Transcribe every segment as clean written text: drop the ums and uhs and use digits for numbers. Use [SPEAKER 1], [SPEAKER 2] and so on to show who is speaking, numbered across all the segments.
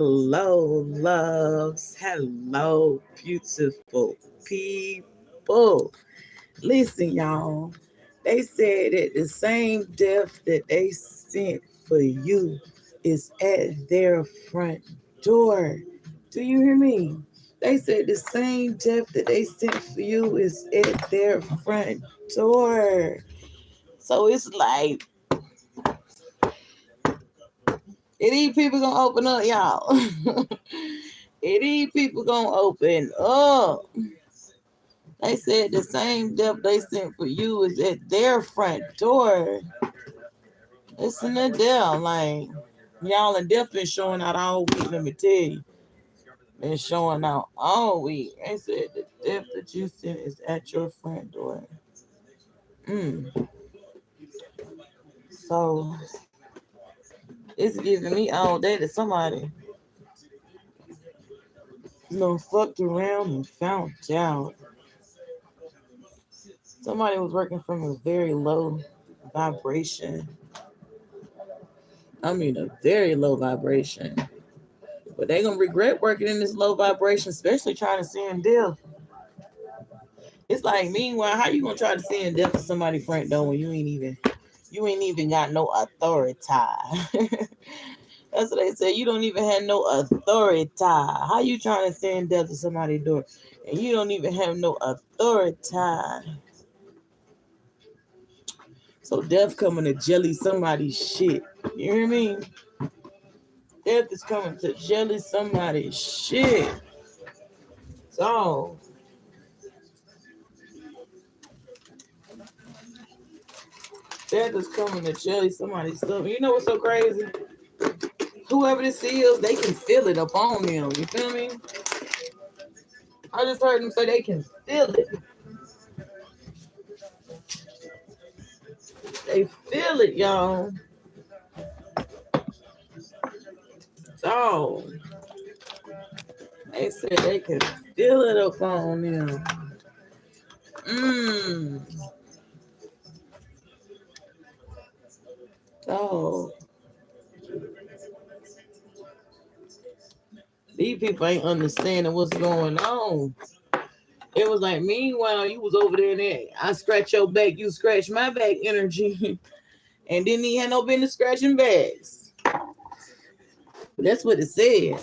[SPEAKER 1] Hello, loves. Hello, beautiful people. Listen, y'all. They said that the same death that they sent for you is at their front door. Do you hear me? They said the same death that they sent for you is at their front door. So it's like, these people gonna open up, y'all. These people gonna open up. They said the same death they sent for you is at their front door. Listen to them, like y'all, and death been showing out all week. Let me tell you, been showing out all week. They said the death that you sent is at your front door. So it's giving me all day that somebody fucked around and found out. Somebody was working from a very low vibration. I mean, a very low vibration. But they gonna regret working in this low vibration, especially trying to send death. It's like, meanwhile, how you gonna try to send death to somebody's front door when you ain't even got no authority? That's what they say. You don't even have no authority. How you trying to send death to somebody's door and you don't even have no authority? So death coming to jelly somebody's shit. You hear me? Death is coming to jelly somebody's shit. So death is coming to jelly somebody's stuff. You know what's so crazy? Whoever this is, they can feel it up on them. You feel me? I just heard them say they can feel it. They feel it, y'all. So they said they can feel it up on them. So these people ain't understanding what's going on. It was like, meanwhile, you was over there and there. I scratch your back, you scratch my back energy. And didn't he have no business scratching backs. That's what it said.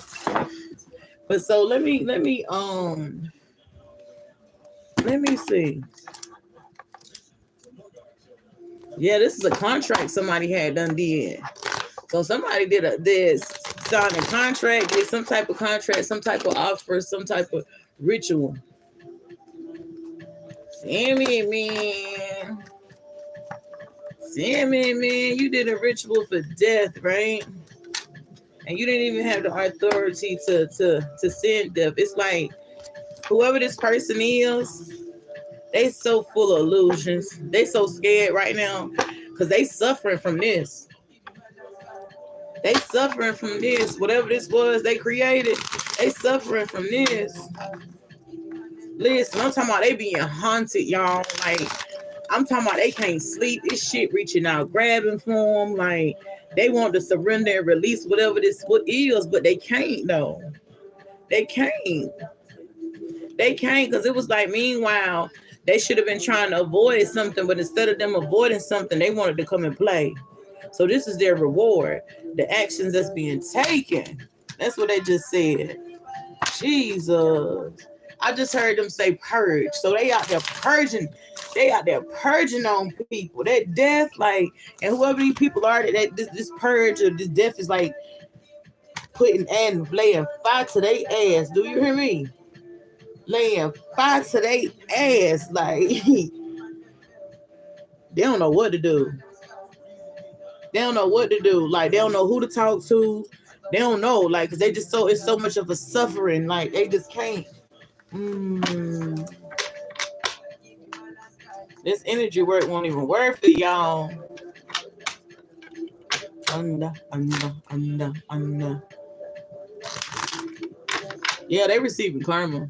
[SPEAKER 1] But so let me see. Yeah, this is a contract somebody had done did. So somebody did sign a contract, did some type of contract, some type of offer, some type of ritual. Sammy, man. You did a ritual for death, right? And you didn't even have the authority to send death. It's like, whoever this person is, they so full of illusions. They so scared right now because they suffering from this. They suffering from this. Whatever this was they created, they suffering from this. Listen, I'm talking about they being haunted, y'all. Like, I'm talking about they can't sleep. This shit reaching out, grabbing for them. Like, they want to surrender and release whatever this is, but they can't, though. They can't. They can't, because it was like, meanwhile, they should have been trying to avoid something, but instead of them avoiding something, they wanted to come and play. So this is their reward, the actions that's being taken. That's what they just said. Jesus. I just heard them say purge. So they out there purging. They out there purging on people. That death, like, and whoever these people are, that this purge or this death is like putting and laying fire to their ass. Do you hear me? Laying fire to their ass. Like, they don't know what to do. They don't know what to do. Like, they don't know who to talk to. They don't know. Like, because they just it's so much of a suffering. Like, they just can't. This energy work won't even work for y'all. Under. Yeah, they receiving karma.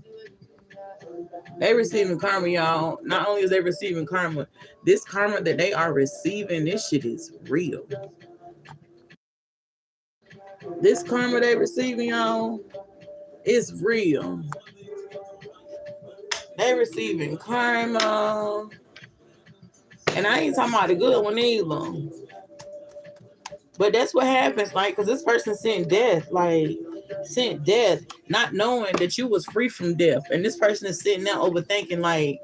[SPEAKER 1] They receiving karma, y'all. Not only is they receiving karma, this karma that they are receiving, this shit is real. This karma they receiving, y'all, is real. They receiving karma. And I ain't talking about the good one either. But that's what happens, like, because this person sent death, not knowing that you was free from death. And this person is sitting there overthinking, like,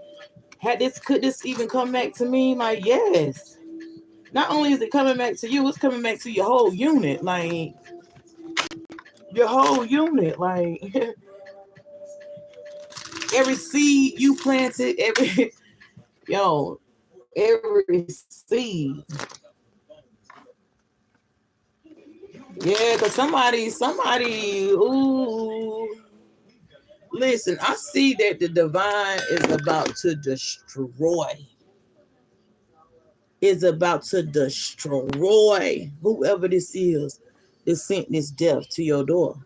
[SPEAKER 1] could this even come back to me? Like, yes. Not only is it coming back to you, it's coming back to your whole unit. Like, your whole unit. Like, every seed you planted, every seed. Yeah, because somebody, ooh. Listen, I see that the divine is about to destroy. Whoever this is that sent this death to your door.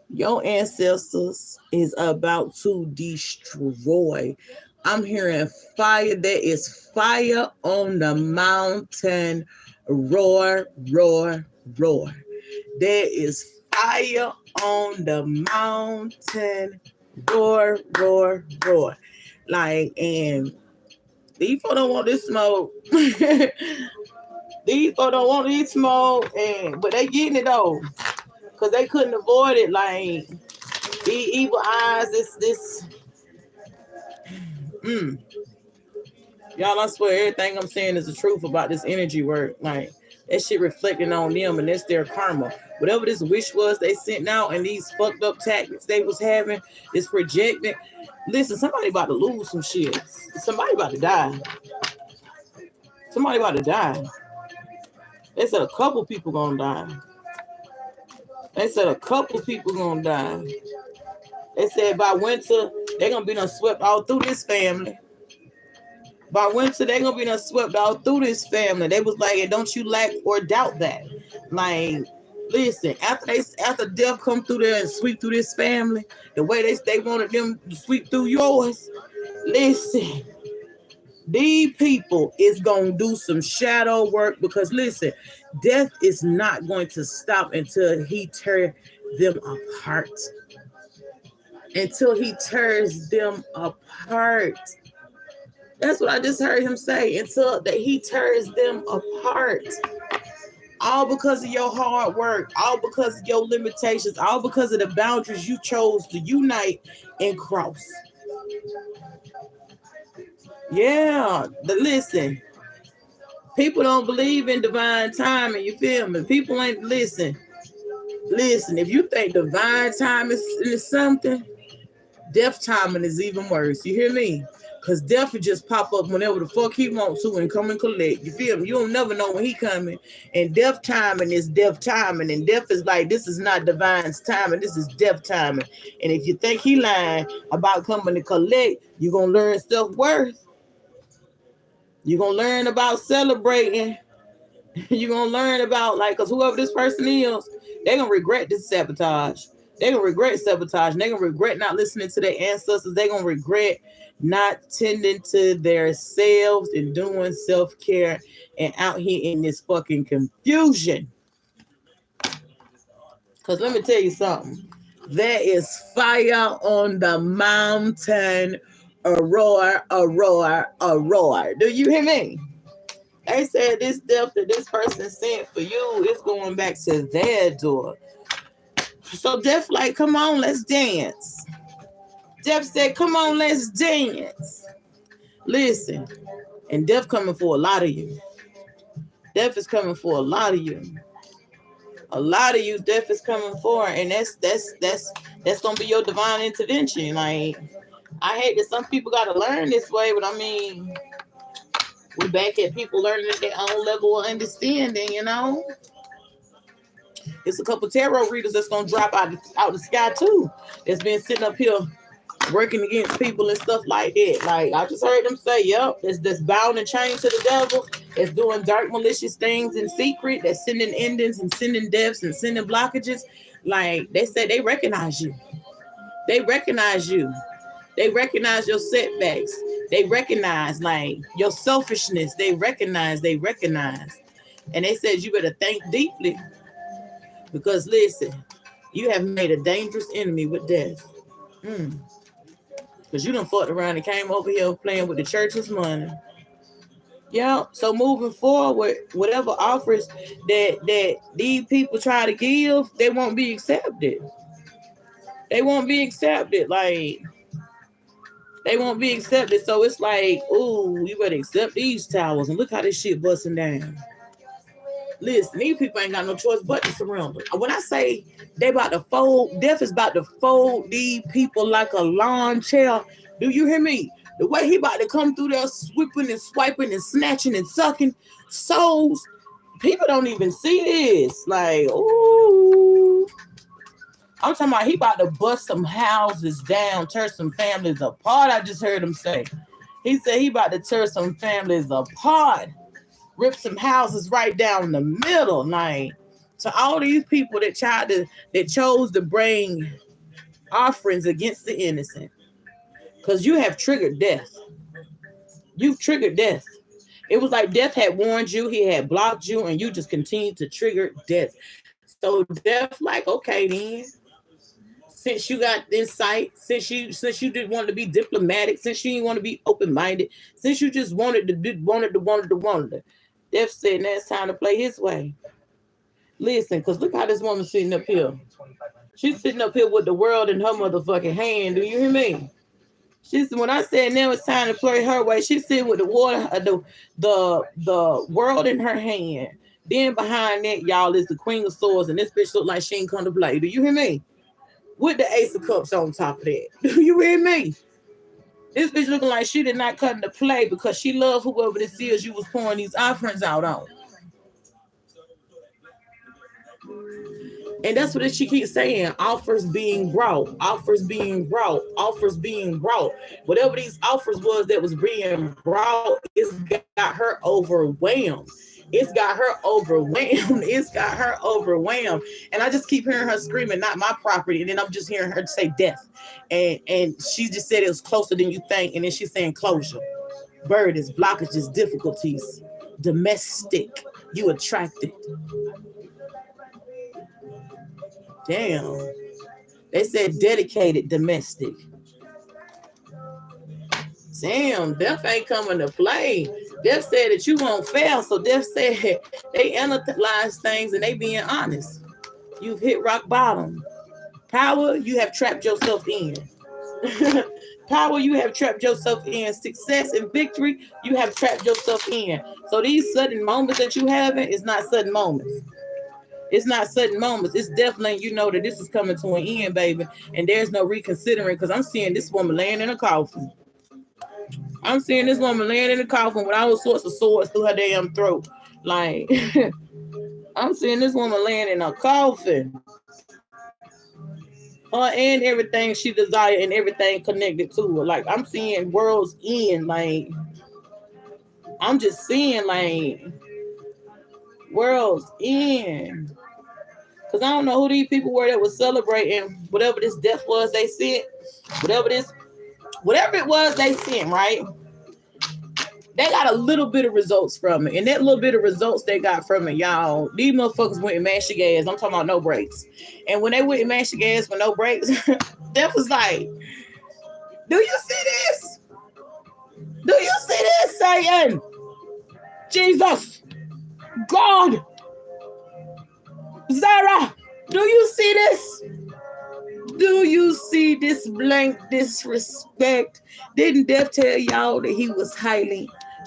[SPEAKER 1] Your ancestors is about to destroy. I'm hearing fire. There is fire on the mountain. Roar, roar, roar. There is fire on the mountain. Roar, roar, roar. Like, and these folks don't want this smoke. These folks don't want this smoke, but they getting it though. Because they couldn't avoid it. Like, these evil eyes, this. Y'all, I swear everything I'm saying is the truth about this energy work. Like, that shit reflecting on them, and that's their karma. Whatever this wish was they sent out, and these fucked up tactics they was having, is projected. Listen, somebody about to lose some shit. Somebody about to die. They said a couple people gonna die. They said by winter, they're gonna be done swept all through this family. By winter, they're gonna be done swept all through this family. They was like, don't you lack or doubt that. Like, listen, after death come through there and sweep through this family, the way they wanted them to sweep through yours, listen, these people is gonna do some shadow work, because listen, death is not going to stop until he tears them apart. Until he tears them apart. That's what I just heard him say. Until that he tears them apart. All because of your hard work. All because of your limitations. All because of the boundaries you chose to unite and cross. Yeah. Listen. People don't believe in divine timing. You feel me? People ain't listen. If you think divine time is something, death timing is even worse. You hear me? Because death will just pop up whenever the fuck he wants to and come and collect. You feel me? You don't never know when he coming. And death timing is death timing. And death is like, this is not divine's timing. This is death timing. And if you think he lying about coming to collect, you're going to learn self-worth. You're going to learn about celebrating. You're going to learn about, like, because whoever this person is, they're going to regret this sabotage. They're going to regret sabotage. They're going to regret not listening to their ancestors. They're going to regret not tending to their selves and doing self-care and out here in this fucking confusion. Because let me tell you something. There is fire on the mountain. A roar, a roar, a roar. Do you hear me? They said this death that this person sent for you is going back to their door. So death like, come on, let's dance. Death said, come on, let's dance. Listen, and death coming for a lot of you. Death is coming for a lot of you. A lot of you, death is coming for, and that's gonna be your divine intervention. Like, I hate that some people gotta learn this way, but I mean, we're back at people learning at their own level of understanding, you know. It's a couple tarot readers that's gonna drop out the sky too. That's been sitting up here working against people and stuff like that. Like, I just heard them say, yep, it's this bound and chained to the devil. It's doing dark, malicious things in secret. That's sending endings and sending deaths and sending blockages. Like, they said they recognize you. They recognize you. They recognize your setbacks. They recognize, like, your selfishness. They recognize. And they said you better think deeply. Because listen, you have made a dangerous enemy with death. Because you done fucked around and came over here playing with the church's money. Yeah. So moving forward, whatever offers that these people try to give, they won't be accepted. They won't be accepted. Like, they won't be accepted. So it's like, ooh, we better accept these towers. And look how this shit busting down. Listen, these people ain't got no choice but to surrender. When I say they about to fold, death is about to fold these people like a lawn chair. Do you hear me? The way he about to come through there, sweeping and swiping and snatching and sucking souls, people don't even see this. Like, ooh. I'm talking about he about to bust some houses down, tear some families apart. I just heard him say. He said he about to tear some families apart. Rip some houses right down the middle. Like, to all these people that chose to bring offerings against the innocent. Because you have triggered death. You've triggered death. It was like death had warned you, he had blocked you, and you just continued to trigger death. So death, like, okay then. Since you got insight, since you didn't want to be diplomatic, since you didn't want to be open-minded, since you just wanted to. Death said, now it's time to play his way. Listen, because look how this woman's sitting up here. She's sitting up here with the world in her motherfucking hand. Do you hear me? When I said now it's time to play her way, she's sitting with the water, the world in her hand. Then behind that, y'all, is the Queen of Swords, and this bitch look like she ain't come to play. Do you hear me? With the Ace of Cups on top of that. Do you hear me? This bitch looking like she did not come to play because she loved whoever this is you was pouring these offerings out on. And that's what she keeps saying. Offers being brought. Offers being brought. Offers being brought. Whatever these offers was that was being brought, it's got her overwhelmed. It's got her overwhelmed. It's got her overwhelmed. And I just keep hearing her screaming, not my property. And then I'm just hearing her say death. And she just said it was closer than you think. And then she's saying closure. Burdens, blockages, difficulties. Domestic. You attracted. Damn. They said dedicated domestic. Damn, death ain't coming to play. Death said that you won't fail. So death said they analyze things and they being honest. You've hit rock bottom. Power, you have trapped yourself in. Power, you have trapped yourself in. Success and victory, you have trapped yourself in. So these sudden moments that you having is not sudden moments. It's not sudden moments. It's definitely, you know that this is coming to an end, baby. And there's no reconsidering because I'm seeing this woman laying in a coffin. I'm seeing this woman laying in a coffin with all sorts of swords through her damn throat. Like, I'm seeing this woman laying in a coffin. Her and everything she desired and everything connected to her. Like, I'm seeing world's end. Like, I'm just seeing, like, world's end. Because I don't know who these people were that was celebrating whatever this death was they sent. Whatever it was they sent, right? They got a little bit of results from it. And that little bit of results they got from it, y'all, these motherfuckers went and mashed the gas. I'm talking about no brakes. And when they went and mashed the gas with no brakes, Death was like, do you see this? Do you see this, Satan? Jesus, God, Zara, do you see this? Do you see this blank disrespect? Didn't Death tell y'all that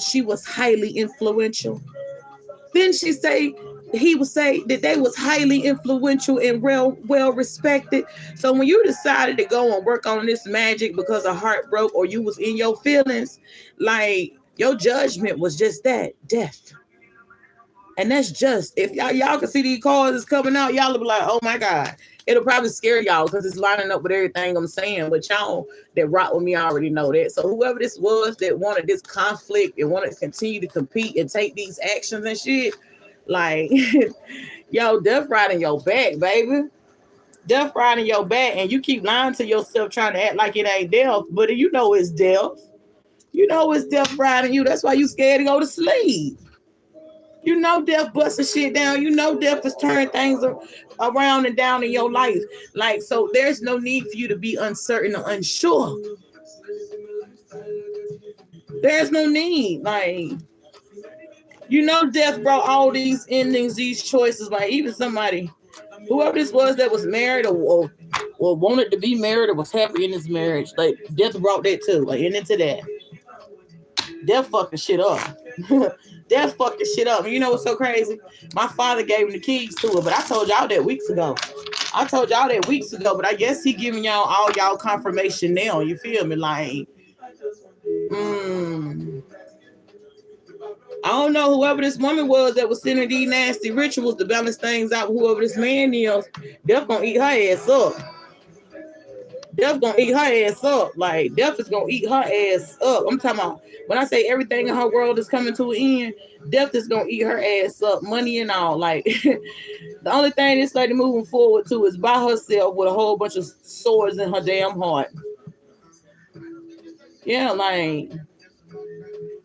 [SPEAKER 1] she was highly influential? Didn't she say he would say that they was highly influential and well respected? So when you decided to go and work on this magic because a heart broke or you was in your feelings, like your judgment was just that, death. And that's just, if y'all can see these cards coming out, y'all will be like, oh my God. It'll probably scare y'all because it's lining up with everything I'm saying. But y'all that rock with me already know that. So whoever this was that wanted this conflict and wanted to continue to compete and take these actions and shit, like, yo, death riding your back, baby. Death riding your back. And you keep lying to yourself trying to act like it ain't death. But you know it's death. You know it's death riding you. That's why you scared to go to sleep. You know death busting shit down. You know death is turning things around and down in your life. Like, so there's no need for you to be uncertain or unsure. There's no need. Like, you know death brought all these endings, these choices. Like, even somebody, whoever this was that was married or wanted to be married or was happy in his marriage, like, death brought that too. Like, and into that. Death fucking shit up. Death fucking shit up. And you know what's so crazy? My father gave him the keys to it, but I told y'all that weeks ago. But I guess he giving y'all all y'all confirmation now. You feel me? Like, I don't know whoever this woman was that was sending these nasty rituals to balance things out. Whoever this man is, Death gonna eat her ass up. Death gonna eat her ass up. Like, Death is gonna eat her ass up. I'm talking about, when I say everything in her world is coming to an end, Death is gonna eat her ass up, money and all. Like, the only thing this lady moving forward to is by herself with a whole bunch of swords in her damn heart. Yeah, like,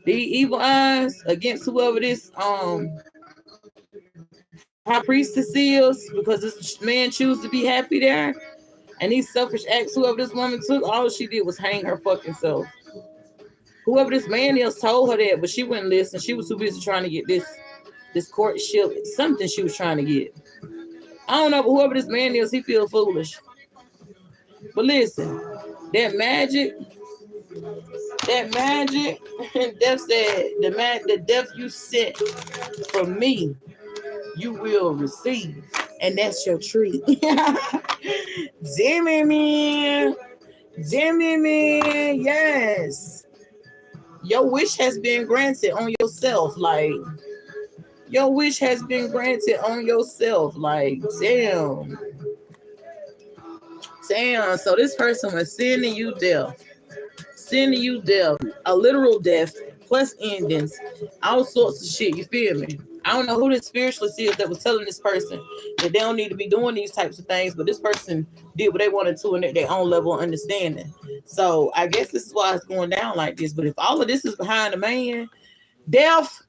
[SPEAKER 1] the evil eyes against whoever this high priestess is, because this man chooses to be happy there. And these selfish acts, whoever this woman took, all she did was hang her fucking self. Whoever this man is told her that, but she wouldn't listen. She was too busy trying to get this courtship, something she was trying to get. I don't know, but whoever this man is, he feels foolish. But listen, that magic, Death said, the death you sent from me, you will receive. And that's your treat. Jimmy man, yes. Your wish has been granted on yourself. Like, your wish has been granted on yourself. Like, damn. So this person was sending you death. A literal death, plus endings, all sorts of shit. You feel me? I don't know who this spiritualist is that was telling this person that they don't need to be doing these types of things, but this person did what they wanted to in their own level of understanding. So I guess this is why it's going down like this. But if all of this is behind the man, Death,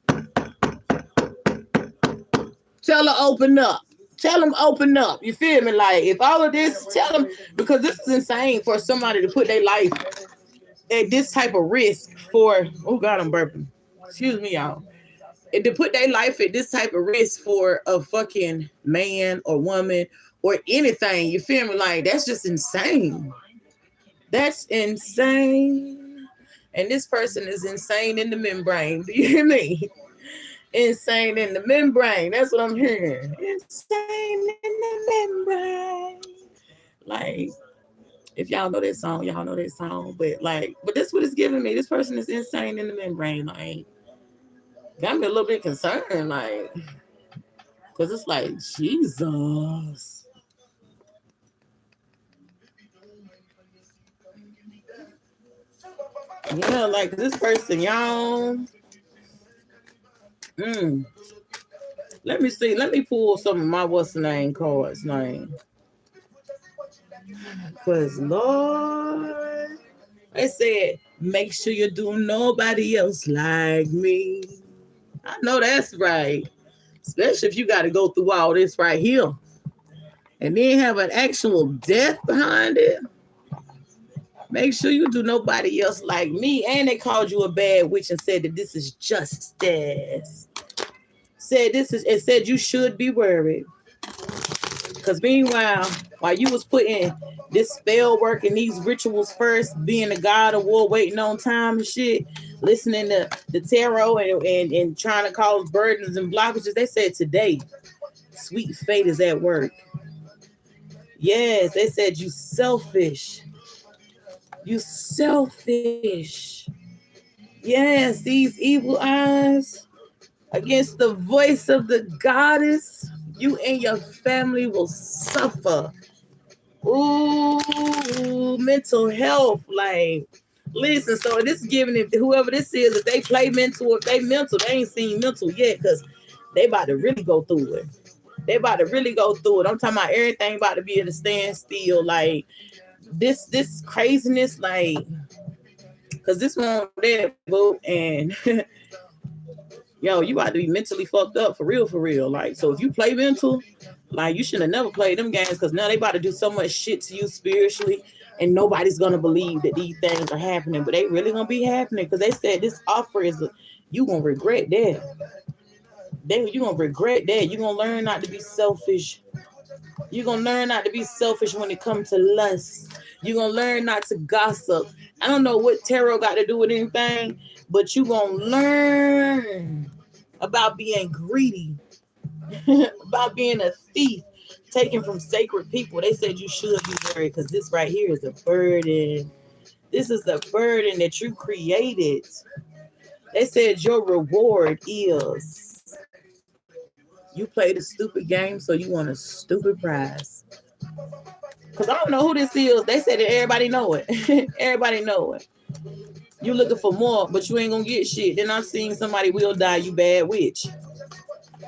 [SPEAKER 1] tell her open up. Tell them open up. You feel me? Like, if all of this, tell them, because this is insane for somebody to put their life at this type of risk for, oh God, I'm burping. Excuse me, y'all. And to put their life at this type of risk for a fucking man or woman or anything, you feel me? Like, that's just insane. That's insane. And this person is insane in the membrane. Do you hear me? Insane in the membrane. That's what I'm hearing. Insane in the membrane. Like, if y'all know that song, y'all know that song. But this what it's giving me. This person is insane in the membrane. Like, got me a little bit concerned. Like, because it's like, Jesus. Yeah, like this person, y'all. Let me see. Let me pull some of my what's the name cards. Name. Because, Lord, they said, make sure you do nobody else like me. I know that's right. Especially if you got to go through all this right here. And then have an actual death behind it. Make sure you do nobody else like me. And they called you a bad witch and said that this is justice. It said you should be worried. Because meanwhile, while you was putting this spell work and these rituals first, being the god of war, waiting on time and shit, listening to the tarot and trying to cause burdens and blockages, they said today, sweet fate is at work. Yes, they said you selfish. You selfish. Yes, these evil eyes against the voice of the goddess, you and your family will suffer. Ooh, mental health. Like, listen, so this is giving it, whoever this is, if they play mental, if they mental, they ain't seen mental yet, because they about to really go through it. I'm talking about everything about to be at a standstill. Like, this craziness, like, because this one there, boo, and Yo, you about to be mentally fucked up for real, for real. Like, so if you play mental, like, you should have never played them games, because now they about to do so much shit to you spiritually, and nobody's gonna believe that these things are happening, but they really gonna be happening, because they said this offer is you gonna regret that. You gonna regret that. You gonna learn not to be selfish. You gonna learn not to be selfish when it comes to lust. You gonna learn not to gossip. I don't know what tarot got to do with anything, but you gonna learn about being greedy, about being a thief, taken from sacred people. They said you should be worried, because this right here is a burden. This is a burden that you created. They said your reward is you played a stupid game, so you want a stupid prize. Because I don't know who this is. They said that everybody know it. Everybody know it. You looking for more, but you ain't gonna get shit. Then I'm seeing somebody will die, you bad witch.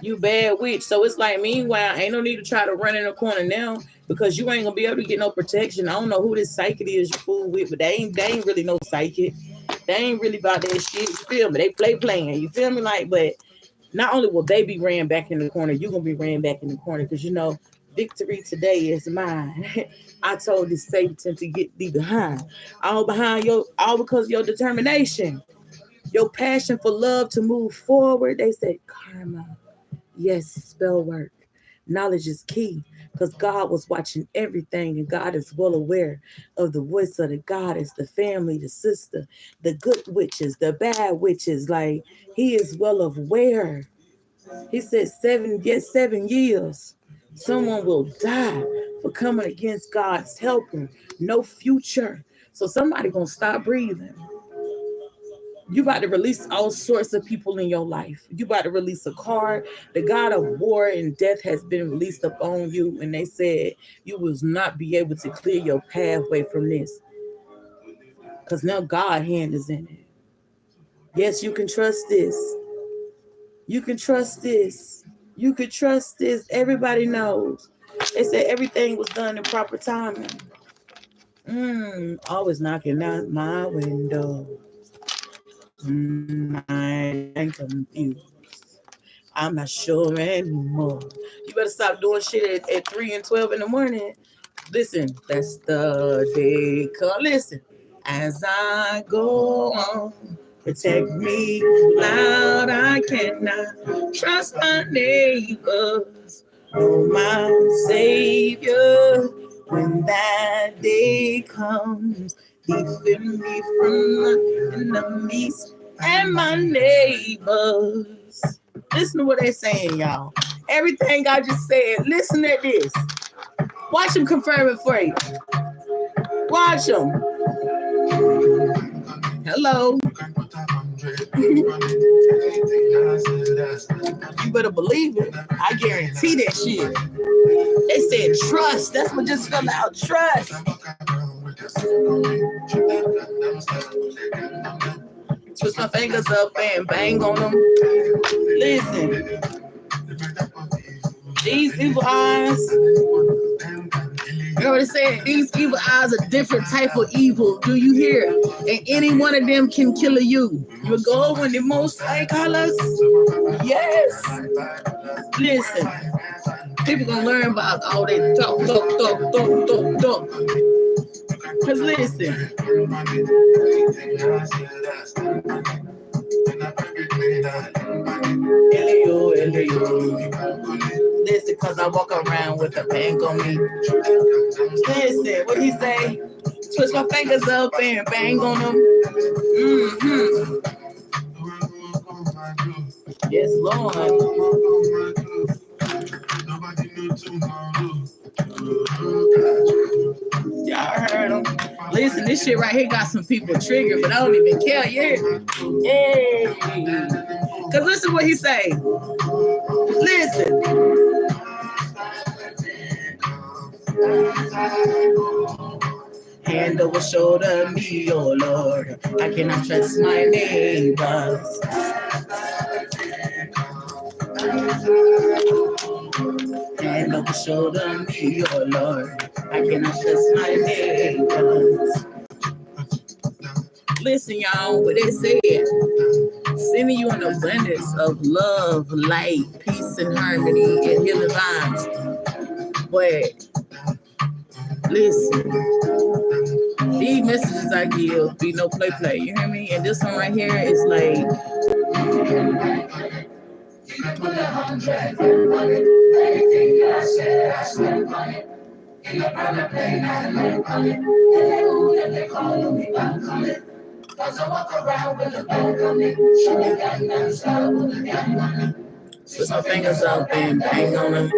[SPEAKER 1] You bad witch. So it's like, meanwhile, ain't no need to try to run in a corner now, because you ain't gonna be able to get no protection. I don't know who this psychic is you fool with, but they ain't really no psychic. They ain't really about that shit. You feel me? They playing. You feel me? Like, but not only will they be ran back in the corner, you're gonna be ran back in the corner, because you know victory today is mine. I told this Satan to get thee behind. All because of your determination, your passion for love to move forward. They said karma. Yes, spell work. Knowledge is key, because God was watching everything, and God is well aware of the voice of the goddess, the family, the sister, the good witches, the bad witches. Like, he is well aware. He said 7 years. Someone will die for coming against God's helper. No future. So somebody gonna stop breathing. You about to release all sorts of people in your life. You about to release a card. The God of war and death has been released upon you, and they said you will not be able to clear your pathway from this, because now God's hand is in it. Yes, you can trust this. You can trust this. You can trust this. Everybody knows. They said everything was done in proper timing. Always knocking at my window. I'm confused. I'm not sure anymore. You better stop doing shit at 3 and 12 in the morning. Listen, that's the day. Come listen. As I go on, protect me loud. I cannot trust my neighbors. Oh, my Savior, when that day comes, defend me from the enemies and my neighbors. Listen to what they're saying, y'all. Everything I just said, listen to this. Watch them confirm it for you. Watch them. Hello. You better believe it. I guarantee that shit. They said trust. That's what just fell out. Trust. Twist my fingers up and bang on them. Listen. These evil eyes. You already said these evil eyes are different type of evil. Do you hear? And any one of them can kill you. You go when the most high colors. Yes. Listen. People gonna learn about all that talk. Cause listen. Listen, cause I walk around with a bank on me. Listen, what he say? Twist my fingers up and bang on them. Yes, Lord. Y'all heard him. Listen, this shit right here got some people triggered, but I don't even care. Yeah. Cause listen what he say. Listen. Hand over shoulder me, oh Lord. I cannot trust my neighbors. Hand over shoulder me, oh Lord. I cannot trust my neighbors. Listen, y'all, what they said. sending you an abundance of love, light, peace, and harmony, and healing vibes. But listen, these messages I give be no play. You hear me? And this one right here is like. Anything I said, I stand on it. In a private plane, I land on it. And they call me back on it. Cause I walk around with a bag on it. Shoot the gun and start with a gun on it. Switch my fingers up and bang on them.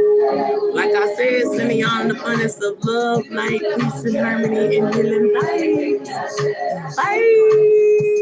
[SPEAKER 1] Like I said, sending y'all an abundance of love, light, peace, and harmony, and healing vibes. Bye.